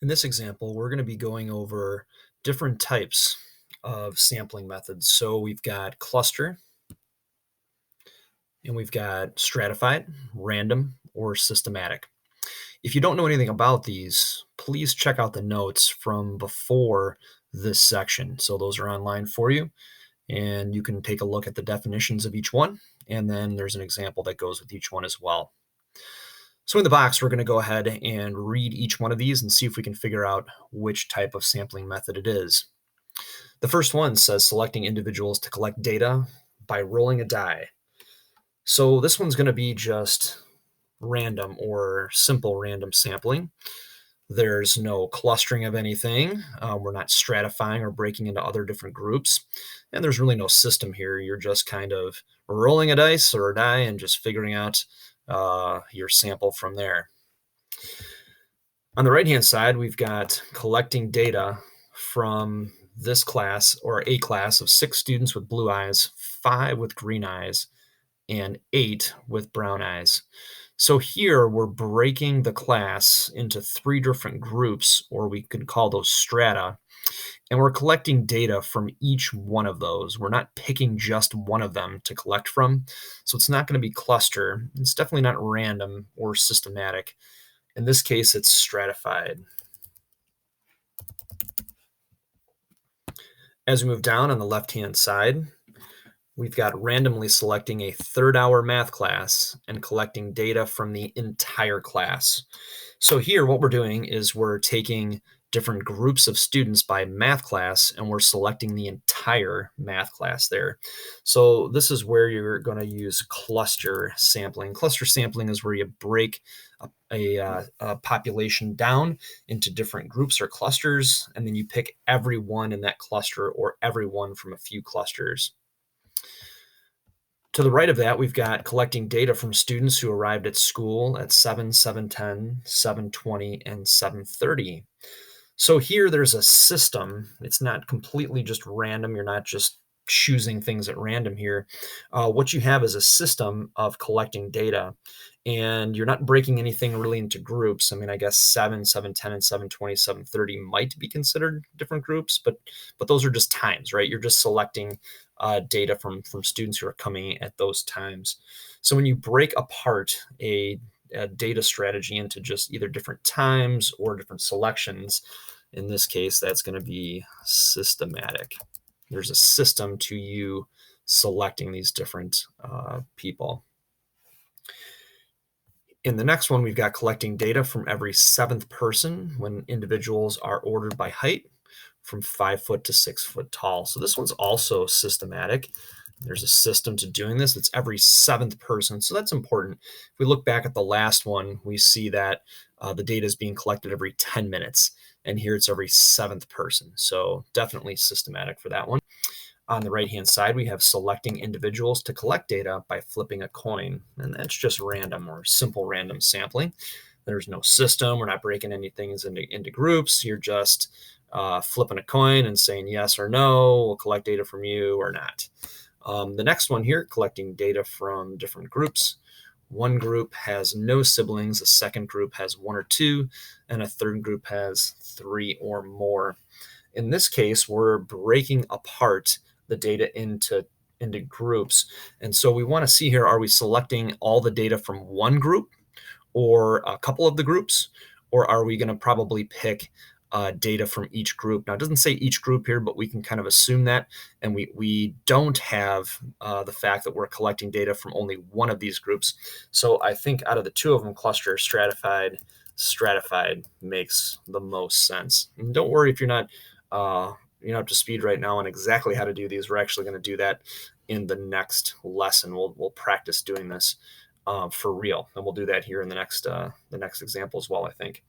In this example, we're going to be going over different types of sampling methods. So we've got cluster, and we've got stratified, random, or systematic. If you don't know anything about these, please check out the notes from before this section. So those are online for you, and you can take a look at the definitions of each one, and then there's an example that goes with each one as well. So in the box, we're going to go ahead and read each one of these and see if we can figure out which type of sampling method it is. The first one says selecting individuals to collect data by rolling a die. So this one's going to be just random or simple random sampling. There's no clustering of anything. We're not stratifying or breaking into other different groups. And there's really no system here. You're just kind of rolling a dice or a die and just figuring out your sample from there. On the right-hand side, we've got collecting data from this class, or a class of 6 students with blue eyes, 5 with green eyes, and 8 with brown eyes. So here we're breaking the class into 3 different groups, or we could call those strata, and we're collecting data from each one of those. We're not picking just one of them to collect from, so it's not going to be cluster. It's definitely not random or systematic. In this case, it's stratified. As we move down on the left-hand side, we've got randomly selecting a third-hour math class and collecting data from the entire class. So here, what we're doing is we're taking different groups of students by math class, and we're selecting the entire math class there. So this is where you're going to use cluster sampling. Cluster sampling is where you break a population down into different groups or clusters, and then you pick every one in that cluster or every one from a few clusters. To the right of that, we've got collecting data from students who arrived at school at 7, 7:10, 7:20, and 7:30. So here there's a system. It's not completely just random. You're not just choosing things at random here. What you have is a system of collecting data, and you're not breaking anything really into groups. I mean, I guess 7, 7:10, and 7:20, 7:30 might be considered different groups, but those are just times, right? You're just selecting data from students who are coming at those times. So when you break apart a data strategy into just either different times or different selections, in this case, that's going to be systematic. There's a system to you selecting these different people. In the next one, we've got collecting data from every 7th person when individuals are ordered by height from 5 foot to 6 foot tall. So this one's also systematic. There's a system to doing this. It's every 7th person. So that's important. If we look back at the last one, we see that the data is being collected every 10 minutes. And here it's every 7th person. So definitely systematic for that one. On the right-hand side, we have selecting individuals to collect data by flipping a coin. And that's just random or simple random sampling. There's no system. We're not breaking anything into groups. You're just flipping a coin and saying yes or no. We'll collect data from you or not. The next one here, collecting data from different groups. One group has no siblings, a second group has 1 or 2, and a third group has 3 or more. In this case, we're breaking apart the data into groups. And so we want to see here, are we selecting all the data from one group or a couple of the groups, or are we going to probably pick data from each group? Now, it doesn't say each group here, but we can kind of assume that. And we don't have the fact that we're collecting data from only one of these groups. So I think out of the two of them, cluster, stratified makes the most sense. And don't worry if you're not up to speed right now on exactly how to do these. We're actually going to do that in the next lesson. We'll practice doing this for real, and we'll do that here in the next example as well, I think.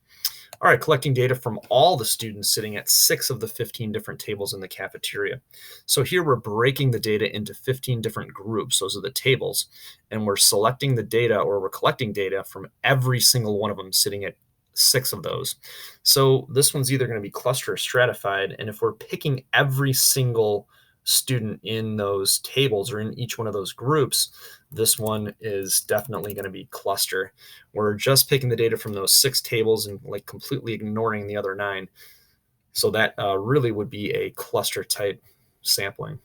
All right, collecting data from all the students sitting at 6 of the 15 different tables in the cafeteria. So here we're breaking the data into 15 different groups. Those are the tables. And we're selecting the data, or we're collecting data from every single one of them sitting at 6 of those. So this one's either going to be cluster or stratified. And if we're picking every single student in those tables or in each one of those groups, this one is definitely going to be cluster. We're just picking the data from those 6 tables and like completely ignoring the other 9. So that really would be a cluster type sampling.